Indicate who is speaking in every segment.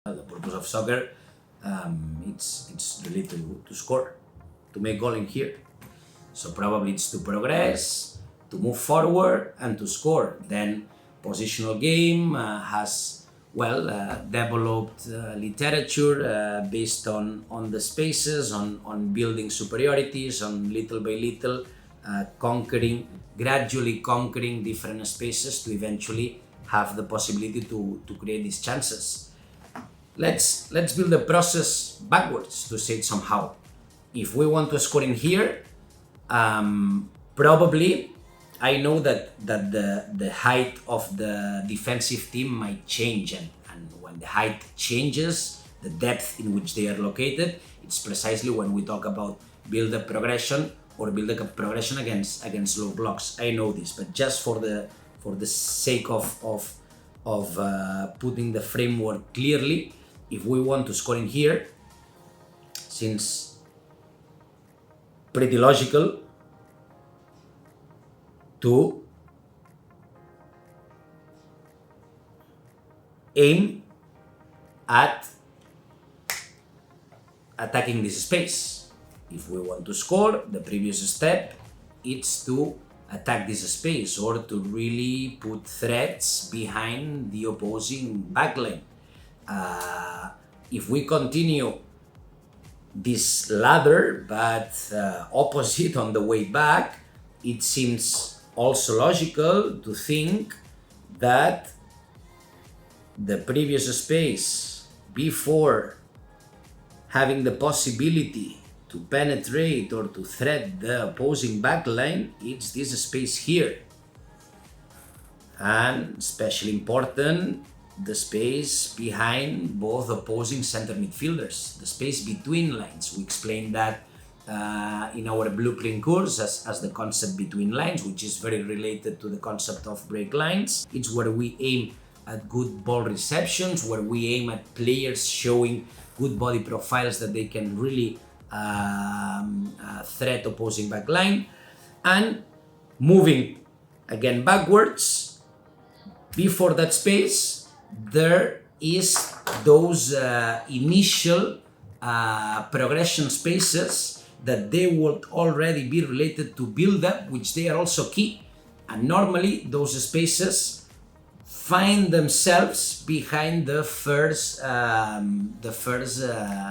Speaker 1: The purpose of soccer, it's really to score, to make goal in here. So probably it's to progress, to move forward, and to score. Then positional game has developed literature based on the spaces, on building superiorities, on little by little gradually conquering different spaces to eventually have the possibility to create these chances. Let's build the process backwards, to say it somehow. If we want to score in here, probably I know that the height of the defensive team might change, and when the height changes, the depth in which they are located, it's precisely when we talk about build a progression or build a progression against low blocks. I know this, but just for the sake of putting the framework clearly, if we want to score in here, since pretty logical to aim at attacking this space. If we want to score, the previous step is to attack this space or to really put threats behind the opposing backline. If we continue this ladder but opposite on the way back, it seems also logical to think that the previous space, before having the possibility to penetrate or to threat the opposing backline, it's this space here. And especially important, the space behind both opposing center midfielders, the space between lines. We explained that in our blueprint course as the concept between lines, which is very related to the concept of break lines. It's where we aim at good ball receptions, where we aim at players showing good body profiles that they can really threat opposing back line. And moving again backwards, before that space, there is those initial progression spaces that they would already be related to build up, which they are also key. And normally those spaces find themselves behind the first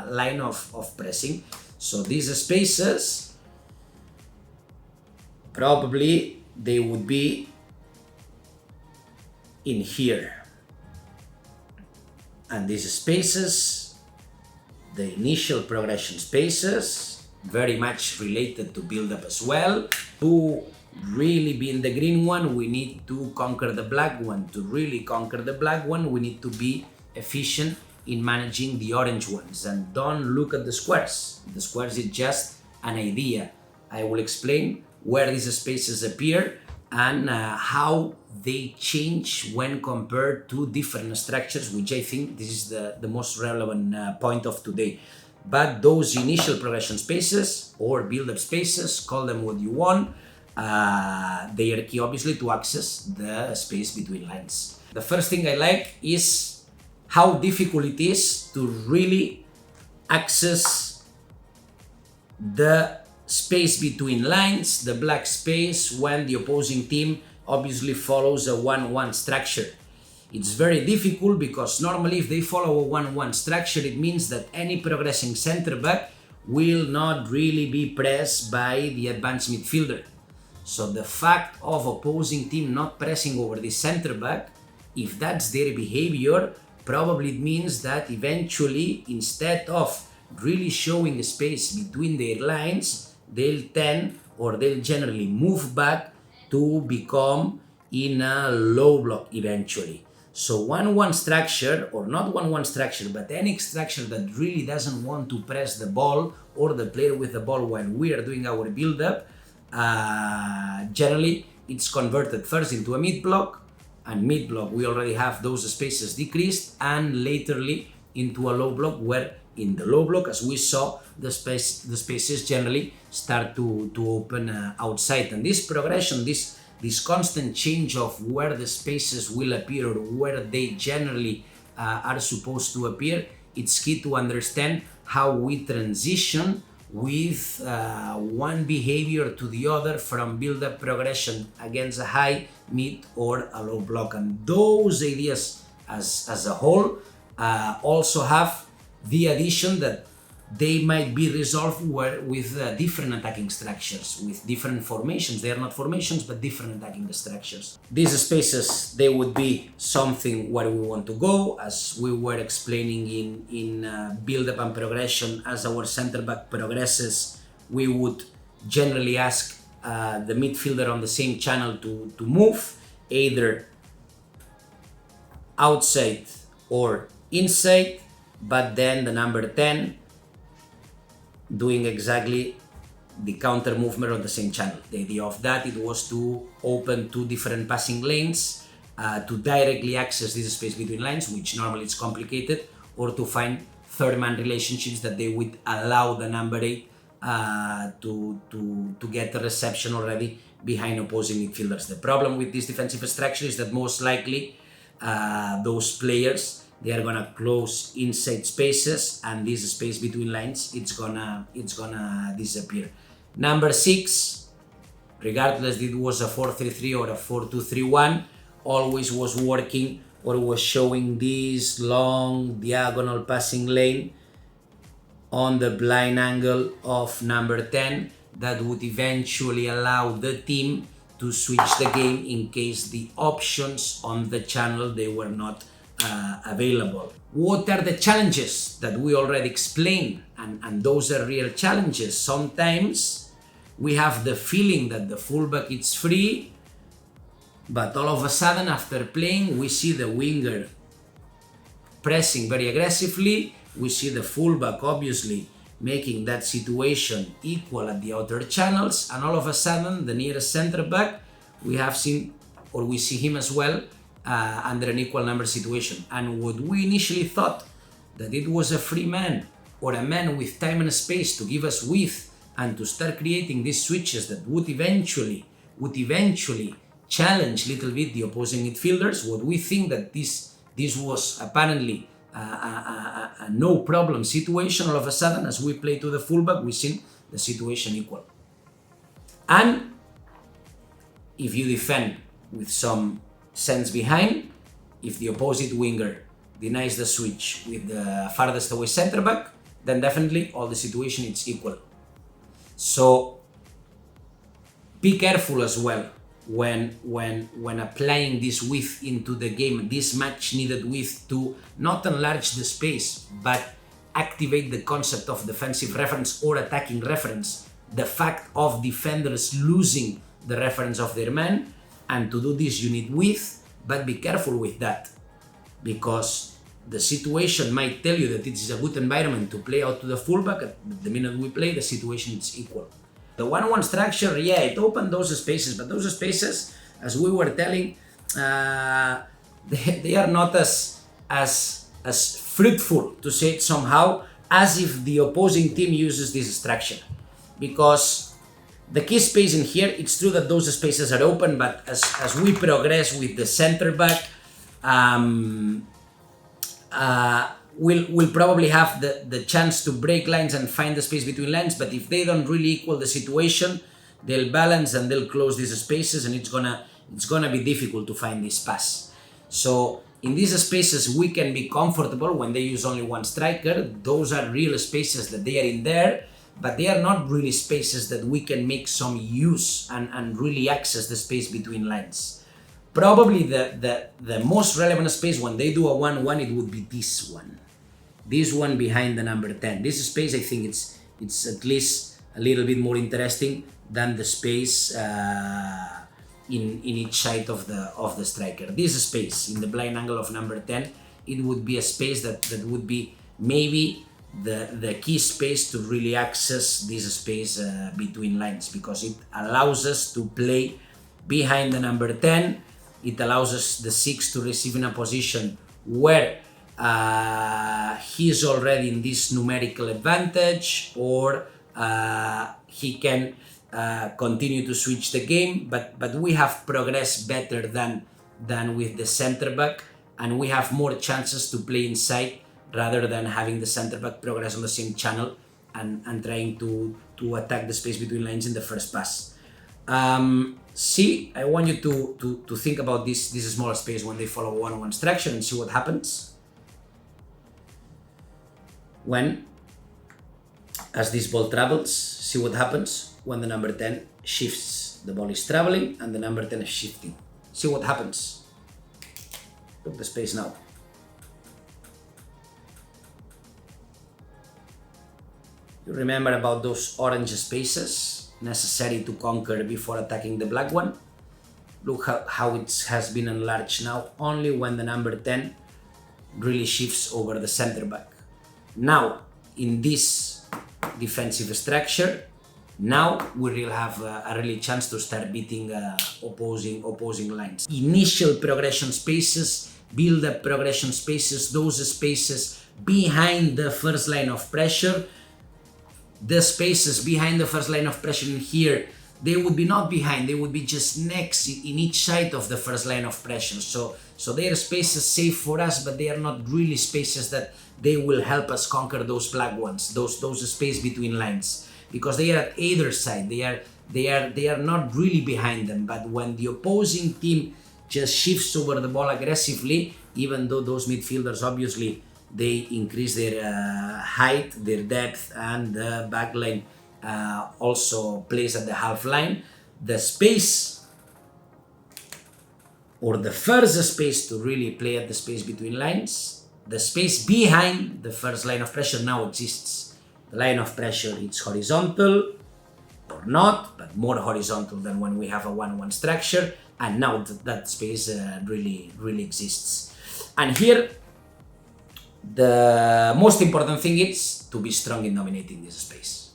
Speaker 1: line of pressing. So these spaces, probably they would be in here. And these spaces, the initial progression spaces, very much related to build up as well. To really be in the green one, we need to conquer the black one. To really conquer the black one, we need to be efficient in managing the orange ones. And don't look at the squares. The squares is just an idea. I will explain where these spaces appear and how they change when compared to different structures, which I think this is the most relevant point of today. But those initial progression spaces or build-up spaces, call them what you want, they are key obviously to access the space between lines. The first thing I like is how difficult it is to really access the space between lines, the black space, when the opposing team obviously follows a 1-1 structure. It's very difficult because normally if they follow a 1-1 structure, it means that any progressing center back will not really be pressed by the advanced midfielder. So the fact of opposing team not pressing over the center back, if that's their behavior, probably it means that eventually, instead of really showing a space between their lines, they'll generally move back to become in a low block eventually. So 1-1 structure, or not 1-1 structure, but any structure that really doesn't want to press the ball or the player with the ball while we are doing our build-up, generally it's converted first into a mid block, and mid block we already have those spaces decreased, and laterly into a low block, where in the low block, as we saw, the spaces generally start to open outside. And this progression, this constant change of where the spaces will appear or where they generally are supposed to appear. It's key to understand how we transition with one behavior to the other from build-up progression against a high, mid, or a low block. And those ideas as a whole also have the addition that they might be resolved with different attacking structures, with different formations. They are not formations, but different attacking structures. These spaces, they would be something where we want to go, as we were explaining in build-up and progression. As our center back progresses, we would generally ask the midfielder on the same channel to move, either outside or inside, but then the number 10 doing exactly the counter movement on the same channel. The idea of that, it was to open two different passing lanes, to directly access this space between lines, which normally it's complicated, or to find third-man relationships that they would allow the number 8 to get the reception already behind opposing midfielders. The problem with this defensive structure is that most likely those players, they are gonna close inside spaces, and this space between lines, it's gonna disappear. Number 6, regardless if it was a 4-3-3 or a 4-2-3-1, always was working or was showing this long diagonal passing lane on the blind angle of number 10 that would eventually allow the team to switch the game in case the options on the channel, they were not available. What are the challenges that we already explained? And those are real challenges. Sometimes we have the feeling that the fullback is free, but all of a sudden after playing, we see the winger pressing very aggressively. We see the fullback obviously making that situation equal at the outer channels, and all of a sudden the nearest center back, we see him as well under an equal number situation. And what we initially thought that it was a free man or a man with time and space to give us width and to start creating these switches that would eventually challenge a little bit the opposing midfielders, what we think that this was apparently a no problem situation. All of a sudden, as we play to the fullback, we see the situation equal. And if you defend with some sense behind, if the opposite winger denies the switch with the farthest away center back, then definitely all the situation is equal. So be careful as well when applying this width into the game, this much needed width to not enlarge the space but activate the concept of defensive reference or attacking reference, the fact of defenders losing the reference of their man. And to do this you need width, but be careful with that, because the situation might tell you that it is a good environment to play out to the fullback. At the minute we play, the situation is equal. The 1-1 structure, yeah, it opened those spaces, but those spaces, as we were telling, they are not as fruitful, to say it somehow, as if the opposing team uses this structure. Because the key space in here, it's true that those spaces are open, but as we progress with the center back, we'll probably have the chance to break lines and find the space between lines. But if they don't really equal the situation, they'll balance and they'll close these spaces, and it's gonna be difficult to find this pass. So in these spaces, we can be comfortable when they use only one striker. Those are real spaces that they are in there, but they are not really spaces that we can make some use and really access the space between lines. Probably the most relevant space when they do a 1-1, it would be this one behind the number 10. This space, I think it's at least a little bit more interesting than the space in each side of the striker. This space in the blind angle of number 10, it would be a space that would be maybe the key space to really access this space between lines, because it allows us to play behind the number 10. It allows us the 6 to receive in a position where he is already in this numerical advantage, or he can continue to switch the game, but we have progressed better than with the center back, and we have more chances to play inside rather than having the center back progress on the same channel and trying to attack the space between lines in the first pass. See, I want you to think about this small space when they follow one-on-one structure and see what happens when, as this ball travels. See what happens when the number 10 shifts. The ball is traveling and the number 10 is shifting. See what happens. Look the space now. You remember about those orange spaces necessary to conquer before attacking the black one? Look how it has been enlarged now, only when the number 10 really shifts over the center back. Now, in this defensive structure, now we will have a really chance to start beating opposing lines. Initial progression spaces, build-up progression spaces, those spaces behind the first line of pressure. The spaces behind the first line of pressure in here, they would be not behind, they would be just next in each side of the first line of pressure. So they are spaces safe for us, but they are not really spaces that they will help us conquer those black ones, those space between lines, because they are at either side. They are not really behind them. But when the opposing team just shifts over the ball aggressively, even though those midfielders obviously they increase their height, their depth, and the back line also plays at the half line, the space or the first space to really play at the space between lines, the space behind the first line of pressure now exists. The line of pressure is horizontal or not, but more horizontal than when we have a 1-1 structure, and now that space really exists. And here the most important thing is to be strong in dominating this space.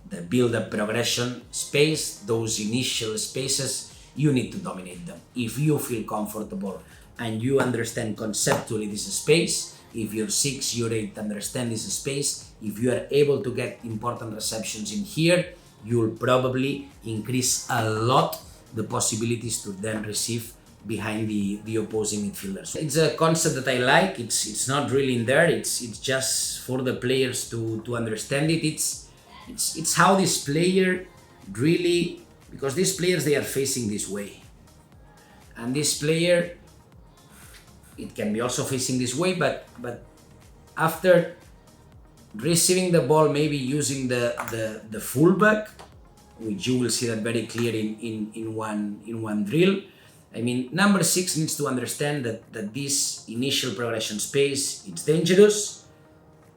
Speaker 1: The build-up progression space, those initial spaces, you need to dominate them. If you feel comfortable and you understand conceptually this space, if your 6, your 8 understand this space, if you are able to get important receptions in here, you'll probably increase a lot the possibilities to then receive behind the opposing midfielders. It's a concept that I like. It's not really in there. It's just for the players to understand it. It's how this player really, because these players, they are facing this way, and this player, it can be also facing this way, but after receiving the ball, maybe using the fullback, which you will see that very clear in one drill. I mean, number 6 needs to understand that this initial progression space, it's dangerous,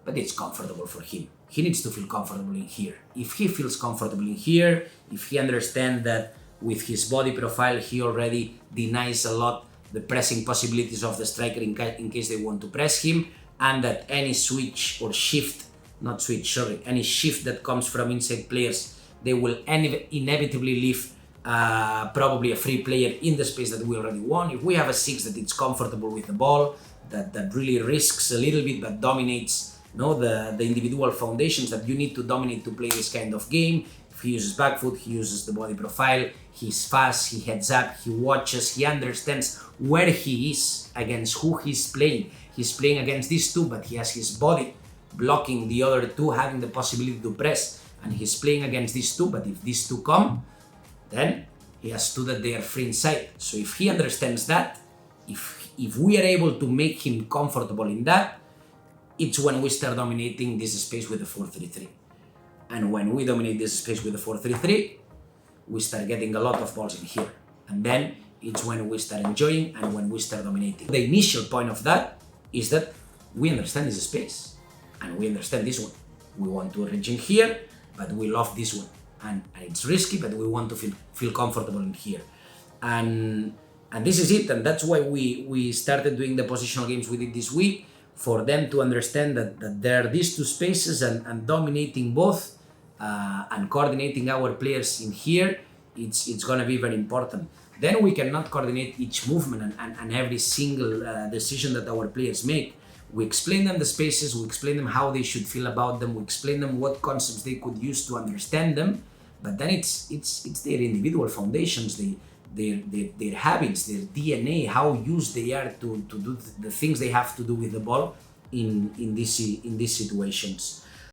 Speaker 1: but it's comfortable for him. He needs to feel comfortable in here. If he feels comfortable in here, if he understands that with his body profile, he already denies a lot the pressing possibilities of the striker in case they want to press him, and that any switch or shift, not switch, sorry, any shift that comes from inside players, they will inevitably leave probably a free player in the space that we already won. If we have a 6 that it's comfortable with the ball, that really risks a little bit but dominates the individual foundations that you need to dominate to play this kind of game. If he uses back foot, he uses the body profile, he's fast, he heads up, he watches, he understands where he is, against who he's playing. He's playing against these two, but he has his body blocking the other two, having the possibility to press, and he's playing against these two, but if these two come, then he has two that they are free inside. So if he understands that, if we are able to make him comfortable in that, it's when we start dominating this space with the 4-3-3. And when we dominate this space with the 4-3-3, we start getting a lot of balls in here. And then it's when we start enjoying and when we start dominating. The initial point of that is that we understand this space and we understand this one. We want to reach in here, but we love this one. And it's risky, but we want to feel comfortable in here. And this is it. And that's why we started doing the positional games we did this week, for them to understand that there are these two spaces, and dominating both and coordinating our players in here, it's going to be very important. Then we cannot coordinate each movement and every single decision that our players make. We explain them the spaces, we explain them how they should feel about them, we explain them what concepts they could use to understand them, but then it's their individual foundations, their habits, their DNA, how used they are to do the things they have to do with the ball in these situations.